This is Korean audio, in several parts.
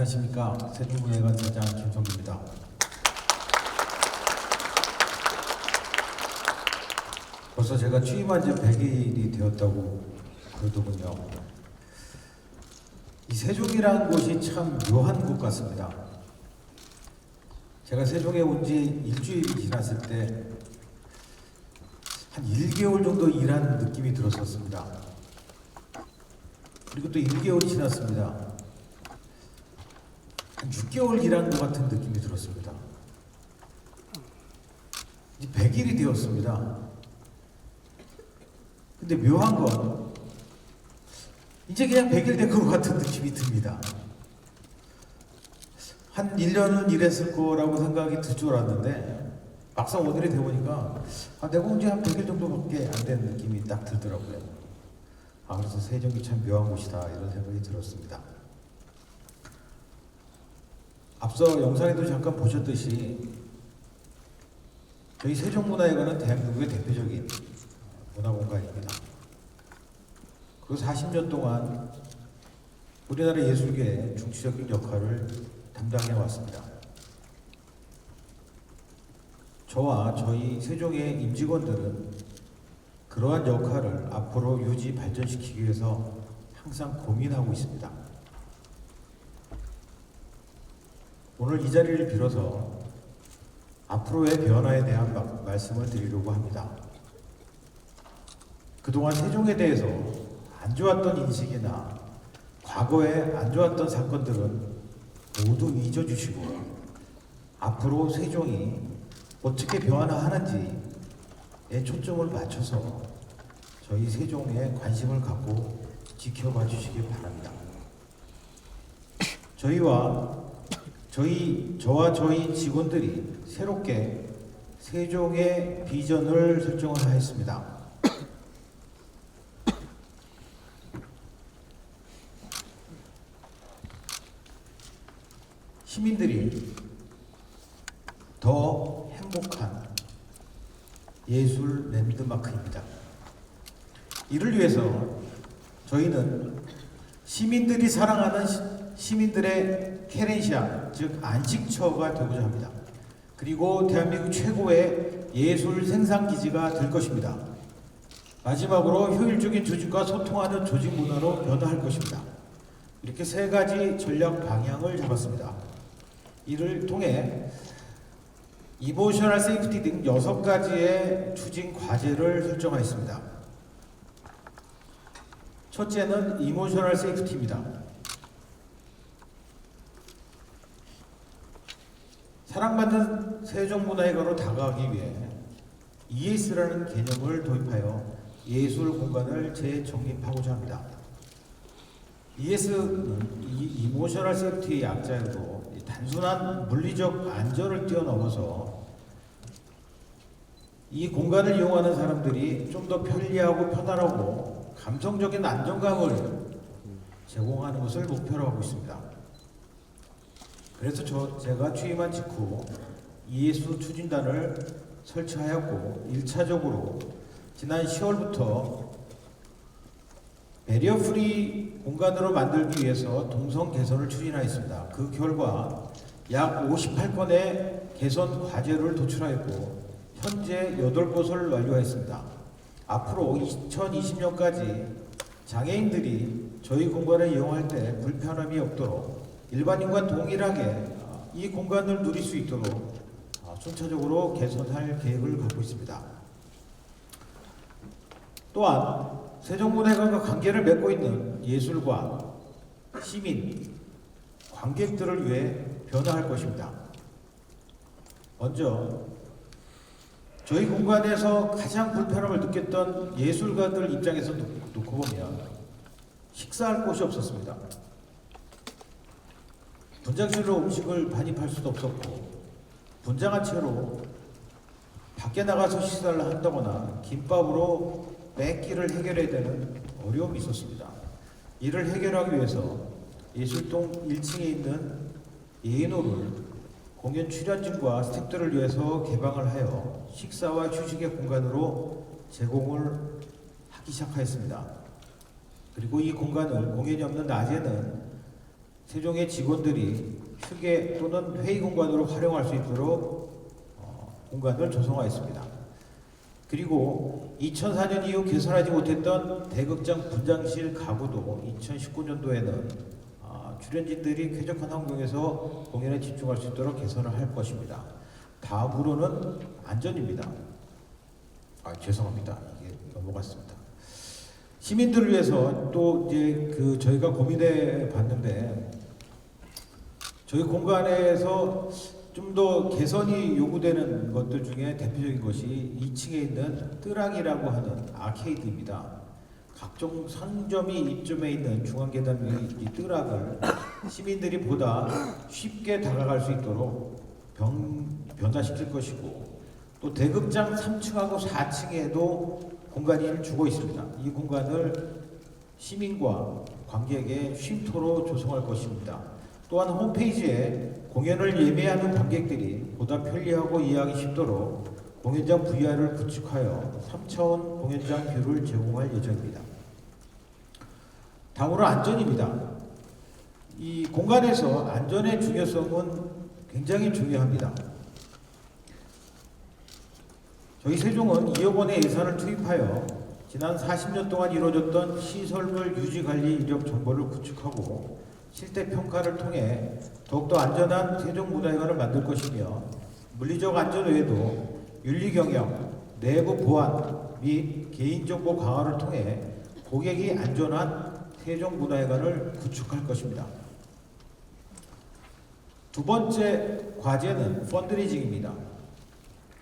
안녕하십니까. 세종문화회관 사장 김성규입니다. 벌써 제가 취임한 지 100일이 되었다고 그러더군요. 이 세종이라는 곳이 참 묘한 곳 같습니다. 제가 세종에 온 지 일주일이 지났을 때 한 1개월 정도 일한 느낌이 들었었습니다. 그리고 또 1개월이 지났습니다. 한 6개월 일한 것 같은 느낌이 들었습니다. 이제 100일이 되었습니다. 근데 묘한 건 이제 그냥 100일 된 것 같은 느낌이 듭니다. 한 1년은 일했을 거라고 생각이 들 줄 알았는데 막상 오늘이 되보니까 내가 온 지 한 100일 정도밖에 안 된 느낌이 딱 들더라고요. 그래서 세종이 참 묘한 곳이다 이런 생각이 들었습니다. 앞서 영상에도 잠깐 보셨듯이 저희 세종문화회관은 대한민국의 대표적인 문화공간입니다. 그 40년 동안 우리나라 예술계의 중추적인 역할을 담당해 왔습니다. 저와 저희 세종의 임직원들은 그러한 역할을 앞으로 유지 발전시키기 위해서 항상 고민하고 있습니다. 오늘 이 자리를 빌어서 앞으로의 변화에 대한 말씀을 드리려고 합니다. 그동안 세종에 대해서 안 좋았던 인식이나 과거에 안 좋았던 사건들은 모두 잊어주시고 앞으로 세종이 어떻게 변화하는지에 초점을 맞춰서 저희 세종에 관심을 갖고 지켜봐 주시기 바랍니다. 저와 저희 직원들이 새롭게 세종의 비전을 설정을 하였습니다. 시민들이 더 행복한 예술 랜드마크입니다. 이를 위해서 저희는 시민들이 사랑하는 시민들의 케렌시아, 즉 안식처가 되고자 합니다. 그리고 대한민국 최고의 예술 생산기지가 될 것입니다. 마지막으로 효율적인 조직과 소통하는 조직 문화로 변화할 것입니다. 이렇게 세 가지 전략 방향을 잡았습니다. 이를 통해 이모셔널 세이프티 등 6가지의 추진 과제를 설정하였습니다. 첫째는 이모셔널 세이프티입니다. 사랑받는 세종문화회관으로 다가가기 위해 ES라는 개념을 도입하여 예술 공간을 재정립하고자 합니다. ES는 이모셔널 세이프티의 약자이고 단순한 물리적 안전을 뛰어넘어서 이 공간을 이용하는 사람들이 좀 더 편리하고 편안하고 감성적인 안정감을 제공하는 것을 목표로 하고 있습니다. 그래서 제가 취임한 직후 ES 추진단을 설치하였고 1차적으로 지난 10월부터 배리어 프리 공간으로 만들기 위해서 동선 개선을 추진하였습니다. 그 결과 약 58건의 개선 과제를 도출하였고 현재 8곳을 완료하였습니다. 앞으로 2020년까지 장애인들이 저희 공간을 이용할 때 불편함이 없도록 일반인과 동일하게 이 공간을 누릴 수 있도록 순차적으로 개선할 계획을 갖고 있습니다. 또한 세종문화회관과 관계를 맺고 있는 예술관, 시민, 관객들을 위해 변화할 것입니다. 먼저 저희 공간에서 가장 불편함을 느꼈던 예술가들 입장에서 놓고 보면 식사할 곳이 없었습니다. 분장실로 음식을 반입할 수도 없었고 분장한 채로 밖에 나가서 식사를 한다거나 김밥으로 뺏기를 해결해야 되는 어려움이 있었습니다. 이를 해결하기 위해서 예술동 1층에 있는 예인홀을 공연 출연진과 스태프들을 위해서 개방을 하여 식사와 휴식의 공간으로 제공을 하기 시작하였습니다. 그리고 이 공간을 공연이 없는 낮에는 세종의 직원들이 휴게 또는 회의 공간으로 활용할 수 있도록 공간을 조성하였습니다. 그리고 2004년 이후 개설하지 못했던 대극장 분장실 가구도 2019년도에는 출연진들이 쾌적한 환경에서 공연에 집중할 수 있도록 개선을 할 것입니다. 다음으로는 안전입니다. 죄송합니다. 이게 넘어갔습니다. 시민들을 위해서 또 이제 저희가 고민해 봤는데 저희 공간에서 좀 더 개선이 요구되는 것들 중에 대표적인 것이 2층에 있는 뜨락이라고 하는 아케이드입니다. 각종 상점이 입점해 있는 중앙계단 위의 이 뜨락을 시민들이 보다 쉽게 다가갈 수 있도록 변화시킬 것이고 또 대극장 3층하고 4층에도 공간을 주고 있습니다. 이 공간을 시민과 관객의 쉼터로 조성할 것입니다. 또한 홈페이지에 공연을 예매하는 관객들이 보다 편리하고 이해하기 쉽도록 공연장 VR을 구축하여 3차원 공연장 뷰를 제공할 예정입니다. 다음으로 안전입니다. 이 공간에서 안전의 중요성은 굉장히 중요합니다. 저희 세종은 2억 원의 예산을 투입하여 지난 40년 동안 이루어졌던 시설물 유지관리 이력 정보를 구축하고 실태 평가를 통해 더욱더 안전한 세종문화회관을 만들 것이며 물리적 안전 외에도 윤리경영, 내부 보안 및 개인정보 강화를 통해 고객이 안전한 세종문화회관을 구축할 것입니다. 두 번째 과제는 펀드레이징입니다.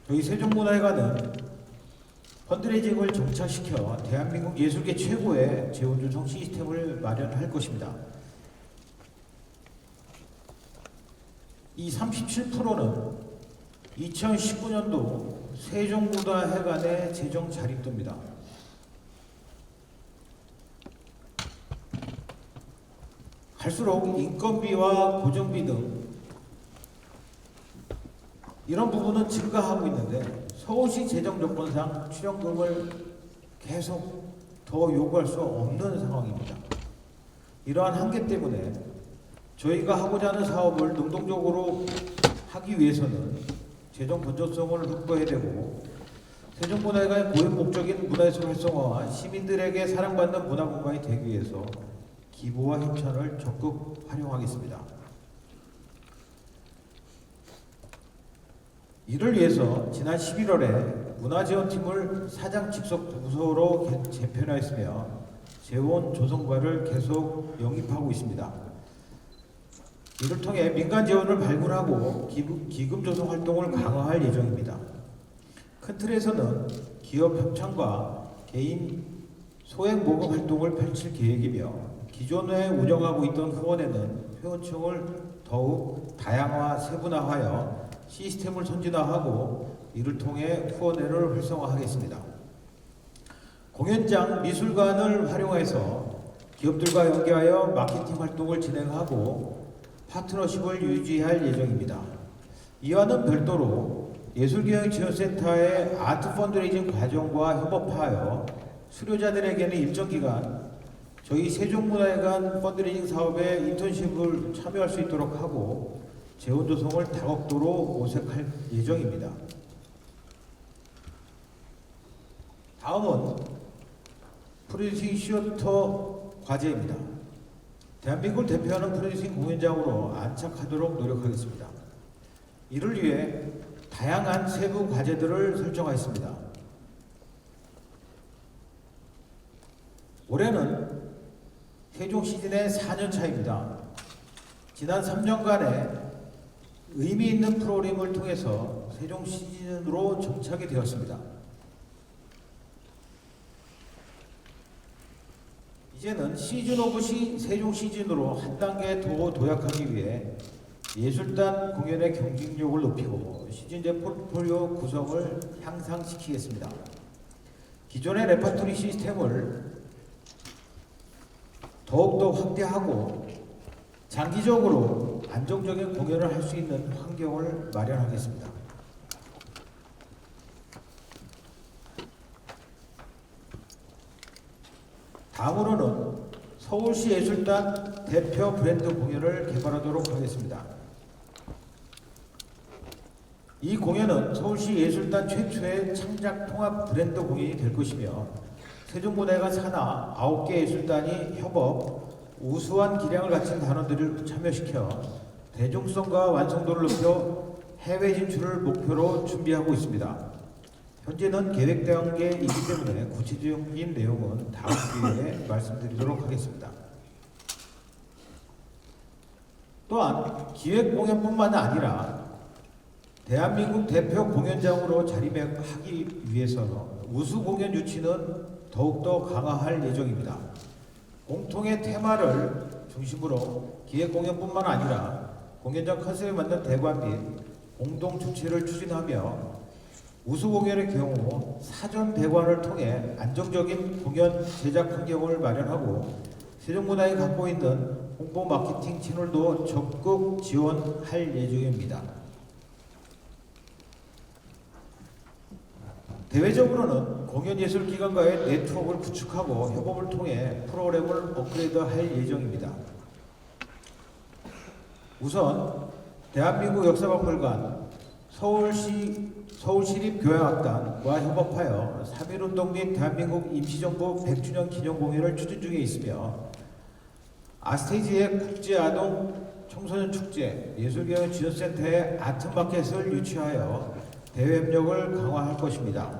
저희 세종문화회관은 펀드레이징을 정착시켜 대한민국 예술계 최고의 재원조성 시스템을 마련할 것입니다. 이 37%는 2019년도 세종문화회관의 재정 자립도입니다. 갈수록 인건비와 고정비 등 이런 부분은 증가하고 있는데 서울시 재정 조건상 출연금을 계속 더 요구할 수 없는 상황입니다. 이러한 한계 때문에 저희가 하고자 하는 사업을 능동적으로 하기 위해서는 재정 건전성을 확보해야 되고 세종문화회관의 고유 목적인 문화예술 활성화와 시민들에게 사랑받는 문화공간이 되기 위해서 기부와 협찬을 적극 활용하겠습니다. 이를 위해서 지난 11월에 문화지원팀을 사장 직속 부서로 재편하였으며 재원 조성과를 계속 영입하고 있습니다. 이를 통해 민간 재원을 발굴하고 기금 조성 활동을 강화할 예정입니다. 큰 틀에서는 기업 협찬과 개인 소액 모금 활동을 펼칠 계획이며 기존에 운영하고 있던 후원회는 회원층을 더욱 다양화 세분화하여 시스템을 선진화하고 이를 통해 후원회를 활성화하겠습니다. 공연장 미술관을 활용해서 기업들과 연계하여 마케팅 활동을 진행하고 파트너십을 유지할 예정입니다. 이와는 별도로 예술기획지원센터의 아트 펀드레이징 과정과 협업하여 수료자들에게는 일정 기간 저희 세종문화회관 펀드레이징 사업에 인턴십을 참여할 수 있도록 하고 재원 조성을 다각도로 모색할 예정입니다. 다음은 프로듀싱 시어터 과제입니다. 대한민국을 대표하는 프로듀싱 공연장으로 안착하도록 노력하겠습니다. 이를 위해 다양한 세부 과제들을 설정하였습니다. 올해는 세종 시즌의 4년 차입니다. 지난 3년간의 의미 있는 프로그램을 통해서 세종 시즌으로 정착이 되었습니다. 이제는 시즌 오브 세종 시즌으로 한 단계 더 도약하기 위해 예술단 공연의 경쟁력을 높이고 시즌제 포트폴리오 구성을 향상시키겠습니다. 기존의 레퍼토리 시스템을 더욱더 확대하고 장기적으로 안정적인 공연을 할 수 있는 환경을 마련하겠습니다. 다음으로는 서울시 예술단 대표 브랜드 공연을 개발하도록 하겠습니다. 이 공연은 서울시 예술단 최초의 창작 통합 브랜드 공연이 될 것이며 세종문화회관 산하 9개 예술단이 협업, 우수한 기량을 갖춘 단원들을 참여시켜 대중성과 완성도를 높여 해외 진출을 목표로 준비하고 있습니다. 현재는 계획 단계이기 때문에 구체적인 내용은 다음 기회에 말씀드리도록 하겠습니다. 또한 기획 공연뿐만 아니라 대한민국 대표 공연장으로 자리매김하기 위해서 우수 공연 유치는 더욱더 강화할 예정입니다. 공통의 테마를 중심으로 기획 공연뿐만 아니라 공연장 컨셉에 맞는 대관 및 공동 주최를 추진하며 우수 공연의 경우 사전 대관을 통해 안정적인 공연 제작 환경을 마련하고 세종문화에 갖고 있는 홍보 마케팅 채널도 적극 지원할 예정입니다. 대외적으로는 공연예술기관과의 네트워크를 구축하고 협업을 통해 프로그램을 업그레이드할 예정입니다. 우선 대한민국 역사박물관, 서울시립교향악단과 협업하여 3.1운동 및 대한민국 임시정부 100주년 기념공연을 추진 중에 있으며 아스테이지의 국제아동 청소년 축제, 예술경연지원센터의 아트마켓을 유치하여 대외 협력을 강화할 것입니다.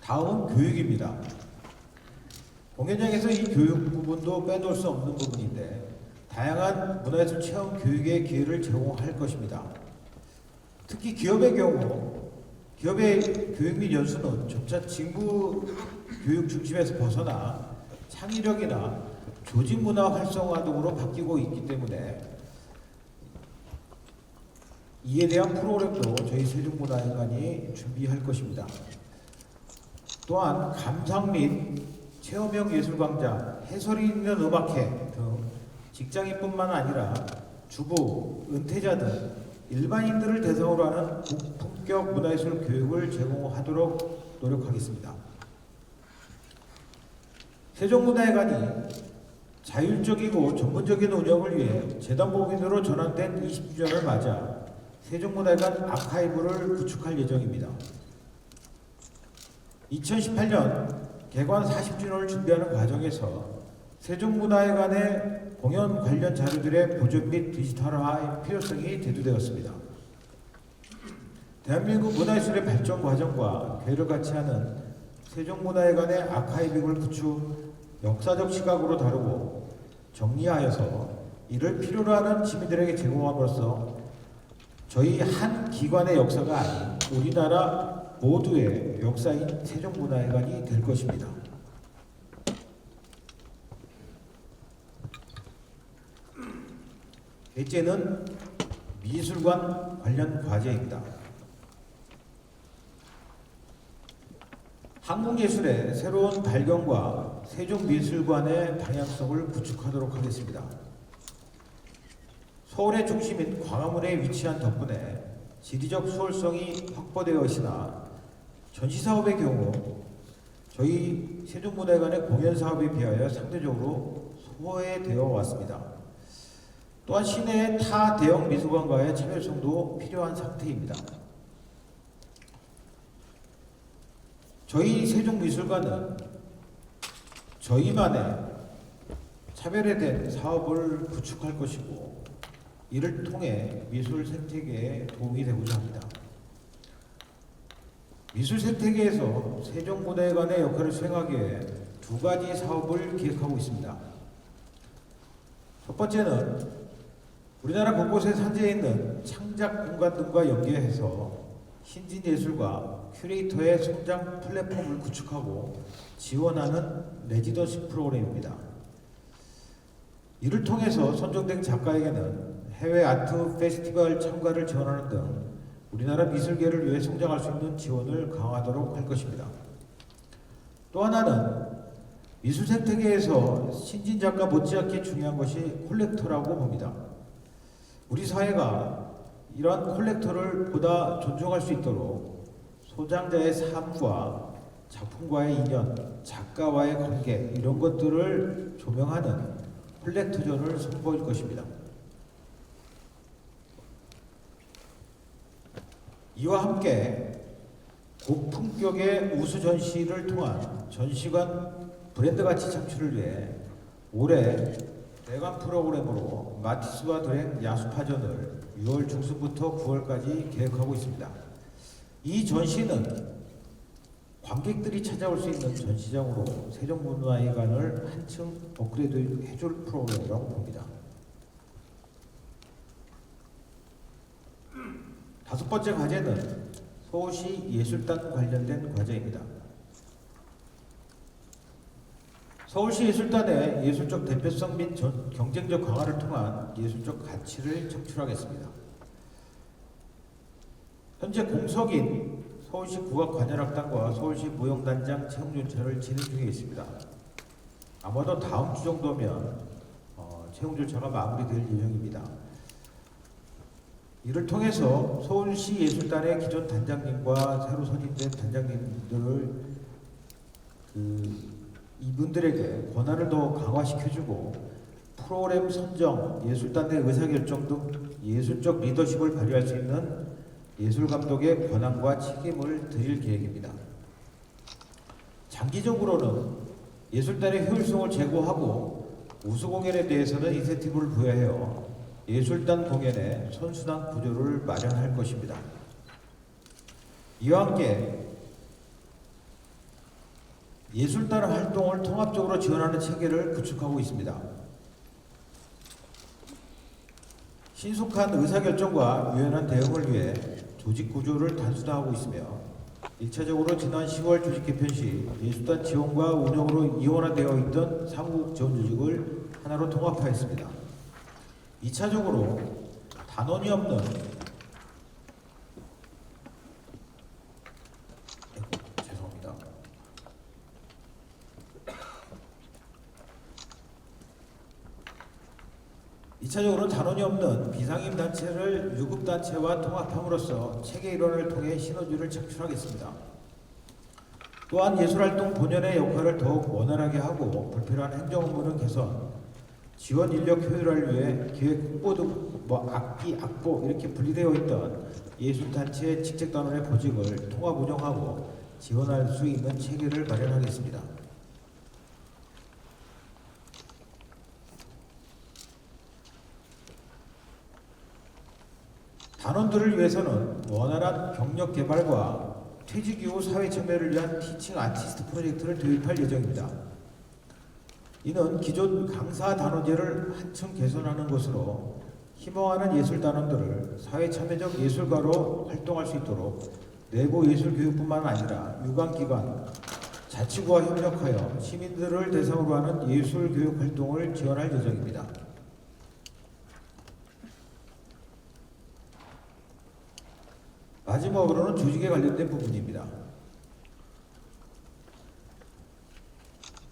다음은 교육입니다. 공연장에서 이 교육 부분도 빼놓을 수 없는 부분인데 다양한 문화예술 체험 교육의 기회를 제공할 것입니다. 특히 기업의 경우 기업의 교육 및 연수는 점차 직무 교육 중심에서 벗어나 창의력이나 조직 문화 활성화 등으로 바뀌고 있기 때문에 이에 대한 프로그램도 저희 세종문화회관이 준비할 것입니다. 또한 감상 및 체험형 예술광장, 해설이 있는 음악회 등 직장인뿐만 아니라 주부, 은퇴자 등 일반인들을 대상으로 하는 고품격 문화예술 교육을 제공하도록 노력하겠습니다. 세종문화회관이 자율적이고 전문적인 운영을 위해 재단법인으로 전환된 20주년을 맞아 세종문화회관 아카이브를 구축할 예정입니다. 2018년 개관 40주년을 준비하는 과정에서 세종문화회관의 공연 관련 자료들의 보존 및 디지털화의 필요성이 대두되었습니다. 대한민국 문화예술의 발전 과정과 궤를 같이 하는 세종문화회관의 아카이빙을 구축, 역사적 시각으로 다루고 정리하여서 이를 필요로 하는 시민들에게 제공함으로써 저희 한 기관의 역사가 아닌 우리나라 모두의 역사인 세종문화회관이 될 것입니다. 넷째는 미술관 관련 과제입니다. 한국예술의 새로운 발견과 세종미술관의 방향성을 구축하도록 하겠습니다. 서울의 중심인 광화문에 위치한 덕분에 지리적 수월성이 확보되어 있으나 전시사업의 경우 저희 세종문화회관의 공연사업에 비하여 상대적으로 소외되어 왔습니다. 또한 시내의 타 대형 미술관과의 차별성도 필요한 상태입니다. 저희 세종미술관은 저희만의 차별화된 사업을 구축할 것이고 이를 통해 미술 생태계에 도움이 되고자 합니다. 미술 생태계에서 세종문화회관의 역할을 수행하기 위해 두 가지 사업을 기획하고 있습니다. 첫 번째는 우리나라 곳곳에 산재해 있는 창작 공간 등과 연계해서 신진예술과 큐레이터의 성장 플랫폼을 구축하고 지원하는 레지던시 프로그램입니다. 이를 통해서 선정된 작가에게는 해외 아트 페스티벌 참가를 지원하는 등 우리나라 미술계를 위해 성장할 수 있는 지원을 강화하도록 할 것입니다. 또 하나는 미술 생태계에서 신진 작가 못지않게 중요한 것이 콜렉터라고 봅니다. 우리 사회가 이러한 콜렉터를 보다 존중할 수 있도록 소장자의 삶과 작품과의 인연, 작가와의 관계 이런 것들을 조명하는 콜렉터전을 선보일 것입니다. 이와 함께 고품격의 우수 전시를 통한 전시관 브랜드 가치 창출을 위해 올해 대관 프로그램으로 마티스와 드랭 야수파전을 6월 중순부터 9월까지 계획하고 있습니다. 이 전시는 관객들이 찾아올 수 있는 전시장으로 세종문화회관을 한층 업그레이드 해줄 프로그램이라고 봅니다. 다섯 번째 과제는 서울시 예술단 관련된 과제입니다. 서울시 예술단의 예술적 대표성 및 경쟁적 강화를 통한 예술적 가치를 창출하겠습니다. 현재 공석인 서울시 국악관현악단과 서울시 무용단장 채용 절차를 진행 중에 있습니다. 아마도 다음 주 정도면 채용 절차가 마무리될 예정입니다. 이를 통해서 서울시 예술단의 기존 단장님과 새로 선임된 단장님들을 이분들에게 권한을 더 강화시켜주고 프로그램 선정, 예술단 내 의사결정 등 예술적 리더십을 발휘할 수 있는 예술감독의 권한과 책임을 드릴 계획입니다. 장기적으로는 예술단의 효율성을 제고하고 우수공연에 대해서는 인센티브를 부여하여 예술단 공연의 선순환 구조를 마련할 것입니다. 이와 함께 예술단 활동을 통합적으로 지원하는 체계를 구축하고 있습니다. 신속한 의사결정과 유연한 대응을 위해 조직 구조를 단순화하고 있으며 1차적으로 지난 10월 조직 개편 시 예술단 지원과 운영으로 이원화되어 있던 사무국 지원 조직을 하나로 통합하였습니다. 2차적으로 단원이 없는 죄송합니다. 2차적으로 단원이 없는 비상임 단체를 유급 단체와 통합함으로써 체계 일원을 통해 시너지를 창출하겠습니다. 또한 예술활동 본연의 역할을 더욱 원활하게 하고 불필요한 행정 업무는 개선, 지원 인력 효율화를 위해 기획 홍보 등 악기, 악보 이렇게 분리되어 있던 예술단체의 직책단원의 보직을 통합 운영하고 지원할 수 있는 체계를 마련하겠습니다. 단원들을 위해서는 원활한 경력 개발과 퇴직 이후 사회 참여를 위한 티칭 아티스트 프로젝트를 도입할 예정입니다. 이는 기존 강사 단원제를 한층 개선하는 것으로 희망하는 예술 단원들을 사회 참여적 예술가로 활동할 수 있도록 내부 예술 교육뿐만 아니라 유관기관, 자치구와 협력하여 시민들을 대상으로 하는 예술 교육 활동을 지원할 예정입니다. 마지막으로는 조직에 관련된 부분입니다.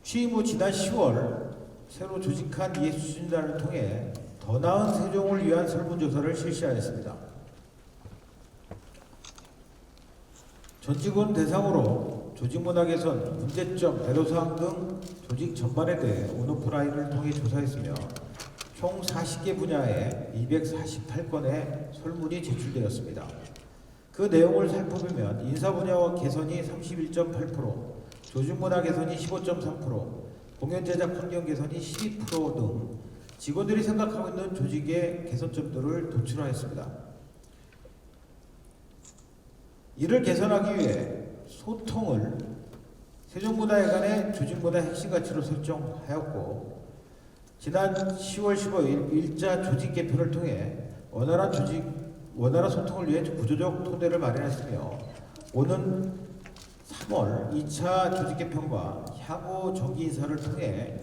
취임 후 지난 10월 새로 조직한 예술추진단을 통해 더 나은 세종을 위한 설문조사를 실시하였습니다. 전 직원 대상으로 조직문화 개선, 문제점, 애로사항 등 조직 전반에 대해 온오프라인을 통해 조사했으며 총 40개 분야에 248건의 설문이 제출되었습니다. 그 내용을 살펴보면 인사 분야 개선이 31.8%, 조직문화 개선이 15.3%, 공연 제작 환경 개선이 12%등 직원들이 생각하고 있는 조직의 개선점들을 도출하였습니다. 이를 개선하기 위해 소통을 세종문화회관의 조직문화 핵심 가치로 설정하였고 지난 10월 15일 1차 조직 개편을 통해 원활한 소통을 위해 구조적 토대를 마련했으며 오는 3월 2차 조직 개편과 향후 정기 인사를 통해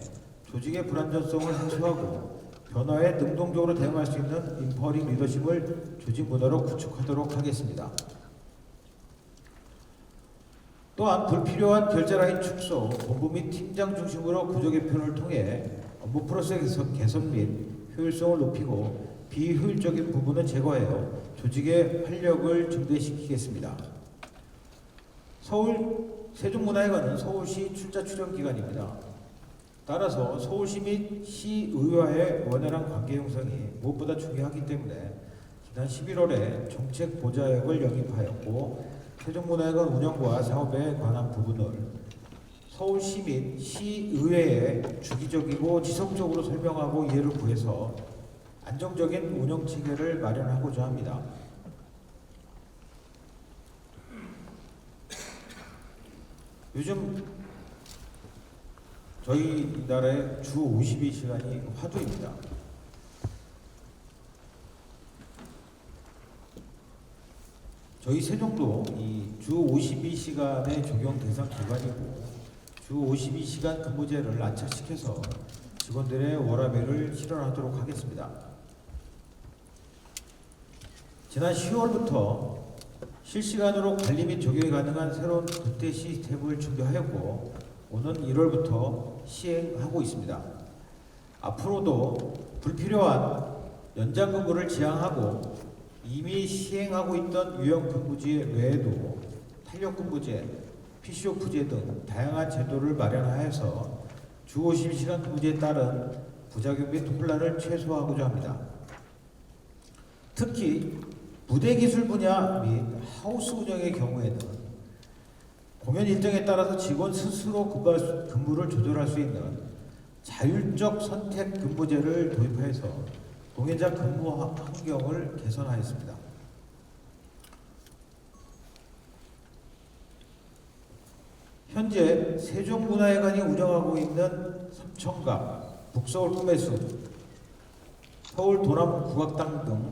조직의 불안전성을 해소하고 변화에 능동적으로 대응할 수 있는 인퍼링 리더십을 조직 문화로 구축하도록 하겠습니다. 또한 불필요한 결제라인 축소, 본부 및 팀장 중심으로 구조 개편을 통해 업무 프로세스 개선 및 효율성을 높이고 비효율적인 부분은 제거하여 조직의 활력을 증대시키겠습니다. 세종문화회관은 서울시 출자 출연 기관입니다. 따라서 서울시 및 시의회와의 원활한 관계 형성이 무엇보다 중요하기 때문에 지난 11월에 정책 보좌역을 영입하였고 세종문화회관 운영과 사업에 관한 부분을 서울시 및 시의회에 주기적이고 지속적으로 설명하고 이해를 구해서 안정적인 운영 체계를 마련하고자 합니다. 요즘 저희 나라의 주 52시간이 화두입니다. 저희 세종도 이 주 52시간의 적용 대상 기관이고 주 52시간 근무제를 안착시켜서 직원들의 워라밸을 실현하도록 하겠습니다. 지난 10월부터 실시간으로 관리 및 적용이 가능한 새로운 그때 시스템을 준비하였고 오는 1월부터 시행하고 있습니다. 앞으로도 불필요한 연장 근무를 지양하고 이미 시행하고 있던 유형 근무제 외에도 탄력 근무제, PC오프제 등 다양한 제도를 마련하여서 주 52시간 근무제에 따른 부작용 및 혼란을 최소화하고자 합니다. 특히 무대 기술 분야 및 하우스 운영의 경우에는 공연 일정에 따라서 직원 스스로 근무를 조절할 수 있는 자율적 선택 근무제를 도입해서 공연장 근무 환경을 개선하였습니다. 현재 세종문화회관이 운영하고 있는 삼청각, 북서울 꿈의 숲, 서울 도남국악당 등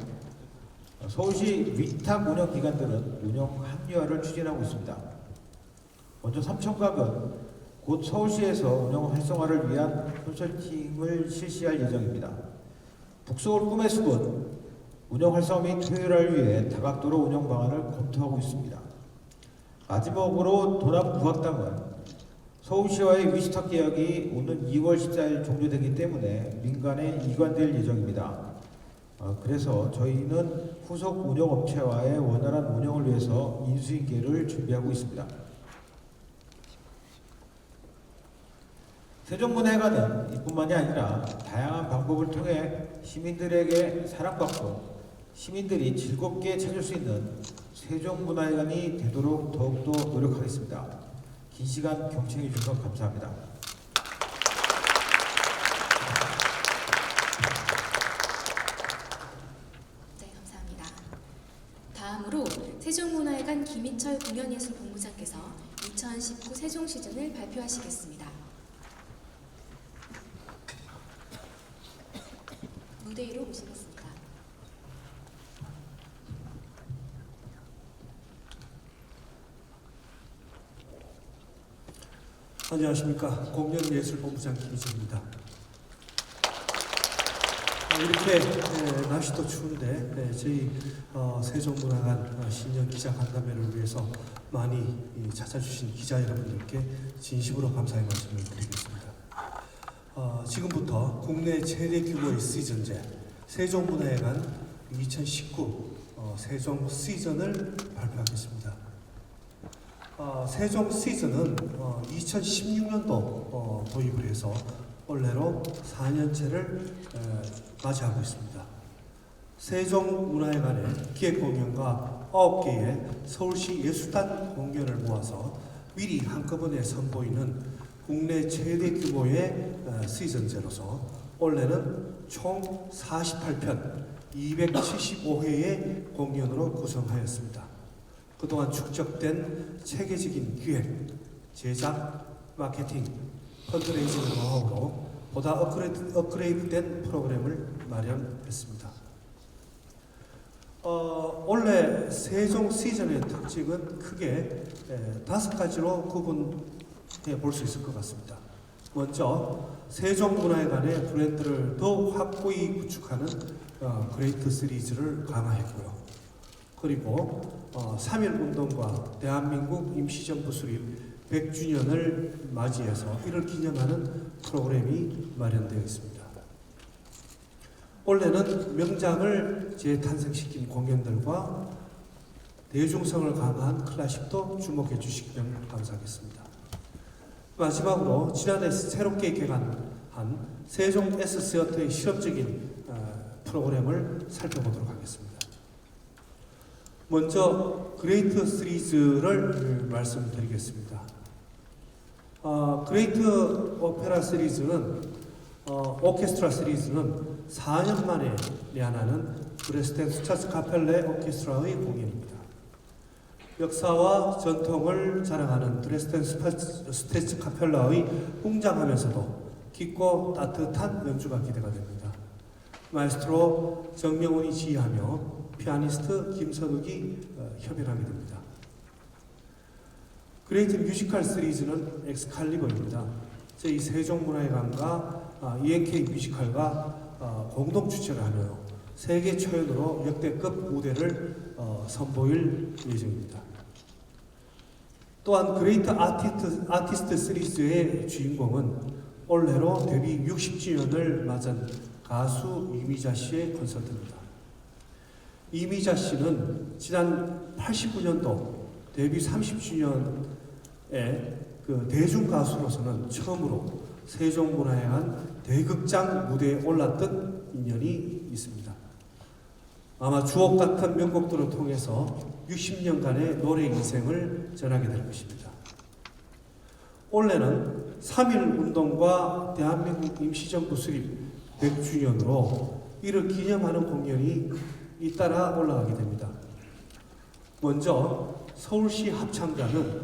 서울시 위탁 운영기관들은 운영 합리화를 추진하고 있습니다. 먼저 삼청각은 곧 서울시에서 운영 활성화를 위한 컨설팅을 실시할 예정입니다. 북서울 꿈의 숲은 운영 활성화 및 효율화를 위해 다각도로 운영 방안을 검토하고 있습니다. 마지막으로 도남국악당은 서울시와의 위탁 계약이 오는 2월 14일 종료되기 때문에 민간에 이관될 예정입니다. 그래서 저희는 후속 운영업체와의 원활한 운영을 위해서 인수인계를 준비하고 있습니다. 세종문화회관은 이뿐만이 아니라 다양한 방법을 통해 시민들에게 사랑받고 시민들이 즐겁게 찾을 수 있는 세종문화회관이 되도록 더욱더 노력하겠습니다. 긴 시간 경청해 주셔서 감사합니다. 네, 감사합니다. 다음으로 세종문화회관 김희철 공연예술본부장께서 2019 세종 시즌을 발표하시겠습니다. 무대 위로 모시겠습니다. 안녕하십니까. 공연예술본부장 김희철입니다. 이렇게 날씨도 추운데 저희 세종문화관 신년 기자간담회를 위해서 많이 찾아주신 기자 여러분들께 진심으로 감사의 말씀을 드리겠습니다. 지금부터 국내 최대 규모의 시즌제 세종문화회관 2019 세종 시즌을 발표하겠습니다. 세종 시즌은 2016년도 도입을 해서 올해로 4년째를 맞이하고 있습니다. 세종문화회관의 기획공연과 9개의 서울시 예술단 공연을 모아서 미리 한꺼번에 선보이는 국내 최대 규모의 시즌제로서 올해는 총 48편 275회의 공연으로 구성하였습니다. 그동안 축적된 체계적인 기획, 제작, 마케팅, 펀드레이징 노하우로 보다 업그레이드된 프로그램을 마련했습니다. 올해 세종 시즌의 특징은 크게 5가지로 구분해 볼 수 있을 것 같습니다. 먼저 세종문화회관의 브랜드를 더욱 확고히 구축하는 그레이트 시리즈를 강화했고요. 그리고 3.1운동과 대한민국 임시정부 수립 100주년을 맞이해서 이를 기념하는 프로그램이 마련되어 있습니다. 올해는 명작을 재탄생시킨 공연들과 대중성을 강화한 클래식도 주목해 주시면 감사하겠습니다. 마지막으로 지난해 새롭게 개관한 세종 S시어터의 실험적인 프로그램을 살펴보도록 하겠습니다. 먼저 그레이트 시리즈를 말씀드리겠습니다. 그레이트 오페라 시리즈는 오케스트라 시리즈는 4년 만에 내한하는 드레스덴 스타츠카펠레 오케스트라의 공연입니다. 역사와 전통을 자랑하는 드레스덴 스타츠카펠라의 웅장하면서도 깊고 따뜻한 연주가 기대가 됩니다. 마에스트로 정명훈이 지휘하며 피아니스트 김선욱이 협연하게 됩니다. 그레이트 뮤지컬 시리즈는 엑스칼리버입니다. 제2세종문화회관과 ENK 뮤지컬과 공동 주최를 하며 세계 초연으로 역대급 무대를 선보일 예정입니다. 또한 그레이트 아티스트 시리즈의 주인공은 올해로 데뷔 60주년을 맞은 가수 이미자 씨의 콘서트입니다. 이미자 씨는 지난 89년도 데뷔 30주년에 그 대중 가수로서는 처음으로 세종문화회관 대극장 무대에 올랐던 인연이 있습니다. 아마 주옥 같은 명곡들을 통해서 60년간의 노래 인생을 전하게 될 것입니다. 올해는 3.1 운동과 대한민국 임시정부 수립 100주년으로 이를 기념하는 공연이 잇따라 올라가게 됩니다. 먼저 서울시 합창단은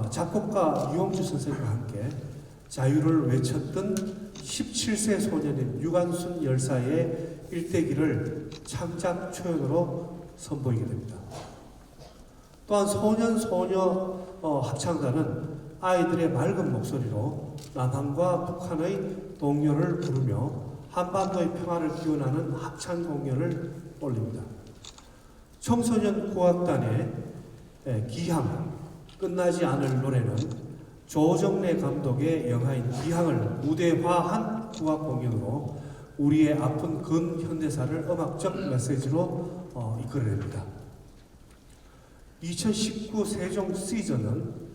작곡가 유영주 선생님과 함께 자유를 외쳤던 17세 소년인 유관순 열사의 일대기를 창작 초연으로 선보이게 됩니다. 또한 소녀 합창단은 아이들의 맑은 목소리로 남한과 북한의 동요를 부르며 한반도의 평화를 기원하는 합창 공연을 올립니다. 청소년 국악단의 기향, 끝나지 않을 노래는 조정래 감독의 영화인 기향을 무대화한 국악 공연으로 우리의 아픈 근현대사를 음악적 메시지로 이끌어냅니다. 2019 세종 시즌은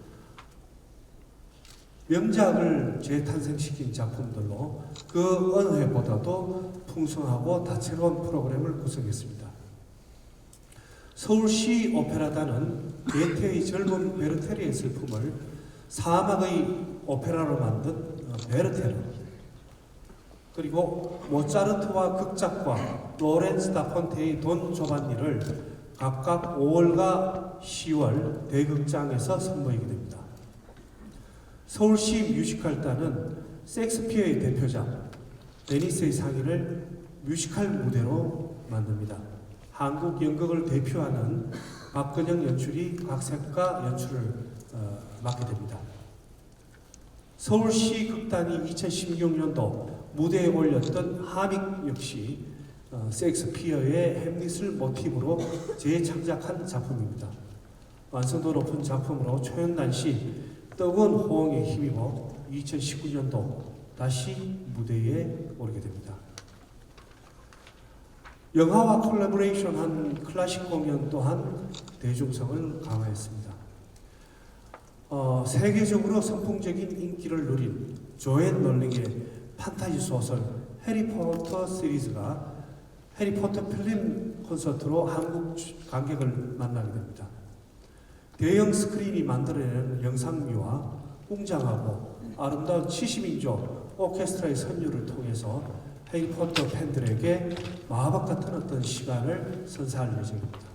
명작을 재탄생시킨 작품들로 그 어느 해보다도 풍성하고 다채로운 프로그램을 구성했습니다. 서울시 오페라단은 게테의 젊은 베르테르의 슬픔을 사막의 오페라로 만든 베르테르, 그리고 모차르트와 극작가 로렌츠 다폰테의 돈 조반니를 각각 5월과 10월 대극장에서 선보이게 됩니다. 서울시 뮤지컬단은 셰익스피어의 대표작 베니스의 상인을 뮤지컬 무대로 만듭니다. 한국 연극을 대표하는 박근영 연출이 각색과 연출을 맡게 됩니다. 서울시 극단이 2016년도 무대에 올렸던 하믹 역시 셰익스피어의 햄릿을 모티브로 재창작한 작품입니다. 완성도 높은 작품으로 초연단 시 뜨거운 호응에 힘입어 2019년도 다시 무대에 오르게 됩니다. 영화와 콜라보레이션한 클래식 공연 또한 대중성을 강화했습니다. 세계적으로 선풍적인 인기를 누린 조앤 롤링의 판타지 소설 해리포터 시리즈가 해리포터 필름 콘서트로 한국 관객을 만나게 됩니다. 대형 스크린이 만들어내는 영상미와 웅장하고 아름다운 70인조 오케스트라의 선율을 통해서 해리포터 팬들에게 마법 같은 어떤 시간을 선사할 예정입니다.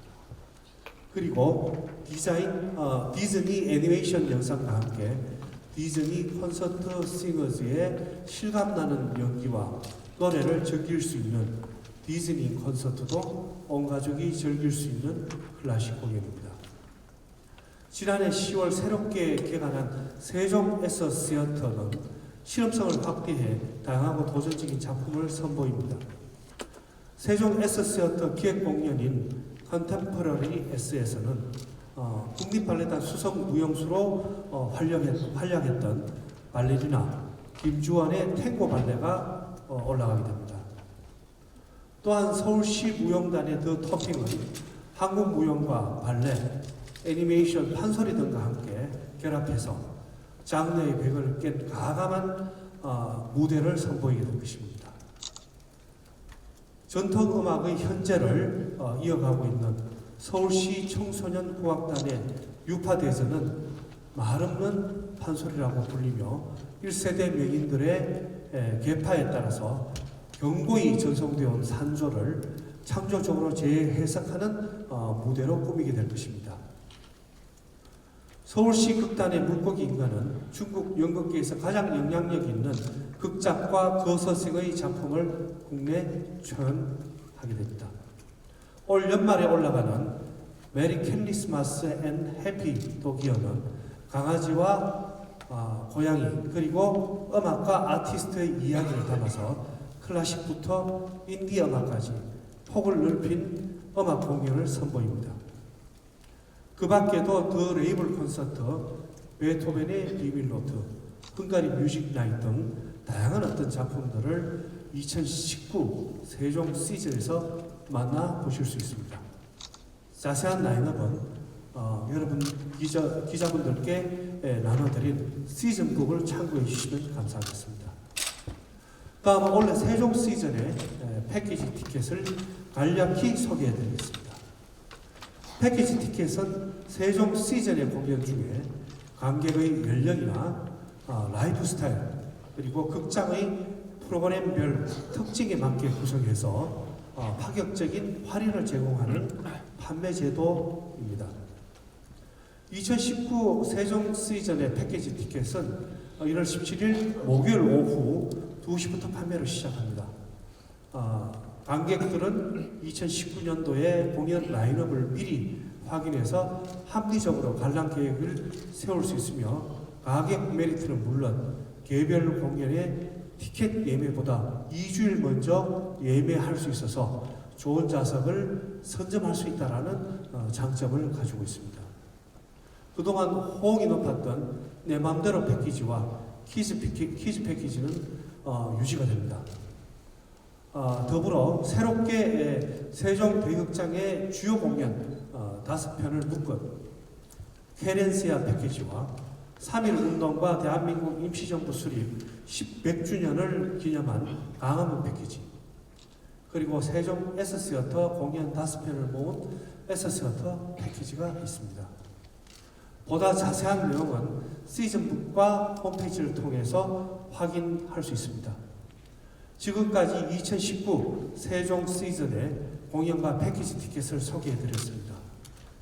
그리고 디즈니 애니메이션 영상과 함께 디즈니 콘서트 싱어즈의 실감나는 연기와 노래를 즐길 수 있는 디즈니 콘서트도 온 가족이 즐길 수 있는 클래식 공연입니다. 지난해 10월 새롭게 개관한 세종 S시어터는 실험성을 확대해 다양하고 도전적인 작품을 선보입니다. 세종 S시어터 기획공연인 컨템포러리 S에서는 국립발레단 수석 무용수로 활약했던 발레리나 김주원의 탱고 발레가 올라가게 됩니다. 또한 서울시 무용단의 더 토핑은 한국 무용과 발레, 애니메이션, 판소리 등과 함께 결합해서 장르의 벽을 깬 과감한 무대를 선보이게 될 것입니다. 전통 음악의 현재를 이어가고 있는 서울시 청소년 국악단의 유파대전은 말 없는 판소리라고 불리며 1세대 명인들의 계파에 따라서 견고히 전송되어 온 산조를 창조적으로 재해석하는 무대로 꾸미게 될 것입니다. 서울시 극단의 물고기 인간은 중국 연극계에서 가장 영향력 있는 극작과 거서식의 작품을 국내에 초연하게 됩니다. 올 연말에 올라가는 메리 크리스마스 앤 해피 도기어는 강아지와 고양이 그리고 음악가 아티스트의 이야기를 담아서 클래식부터 인디 음악까지 폭을 넓힌 음악 공연을 선보입니다. 그 밖에도 더 레이블 콘서트, 베토벤의 비밀노트, 헝가리 뮤직 나잇 등 다양한 어떤 작품들을 2019 세종 시즌에서 만나보실 수 있습니다. 자세한 라인업은 여러분 기자분들께 나눠드린 시즌북을 참고해 주시면 감사하겠습니다. 다음 올해 세종 시즌의 패키지 티켓을 간략히 소개해 드리겠습니다. 패키지 티켓은 세종 시즌의 공연 중에 관객의 연령이나 라이프 스타일 그리고 극장의 프로그램별 특징에 맞게 구성해서 파격적인 할인을 제공하는 판매 제도입니다. 2019 세종 시즌의 패키지 티켓은 1월 17일 목요일 오후 2시부터 판매를 시작합니다. 관객들은 2019년도에 공연 라인업을 미리 확인해서 합리적으로 관람 계획을 세울 수 있으며 가격 메리트는 물론 개별 공연의 티켓 예매보다 2주일 먼저 예매할 수 있어서 좋은 좌석을 선점할 수 있다는 장점을 가지고 있습니다. 그동안 호응이 높았던 내 맘대로 패키지와 키즈 패키지는 유지가 됩니다. 더불어 새롭게 세종 대극장의 주요 공연 5편을 묶은 케렌시아 패키지와 3.1 운동과 대한민국 임시정부 수립 100주년을 기념한 강화문 패키지 그리고 세종 S시어터 공연 5편을 모은 S시어터 패키지가 있습니다. 보다 자세한 내용은 시즌북과 홈페이지를 통해서 확인할 수 있습니다. 지금까지 2019 세종 시즌의 공연과 패키지 티켓을 소개해드렸습니다.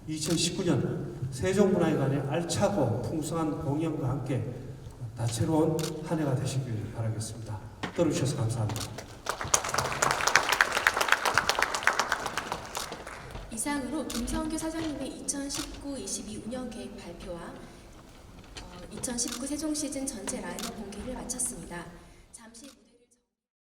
2019년 세종문화회관의 알차고 풍성한 공연과 함께 다채로운 한 해가 되시길 바라겠습니다. 들어주셔서 감사합니다. 이상으로 김성규 사장님의 2019-22 운영 계획 발표와 2019 세종 시즌 전체 라인업 공개를 마쳤습니다. 잠시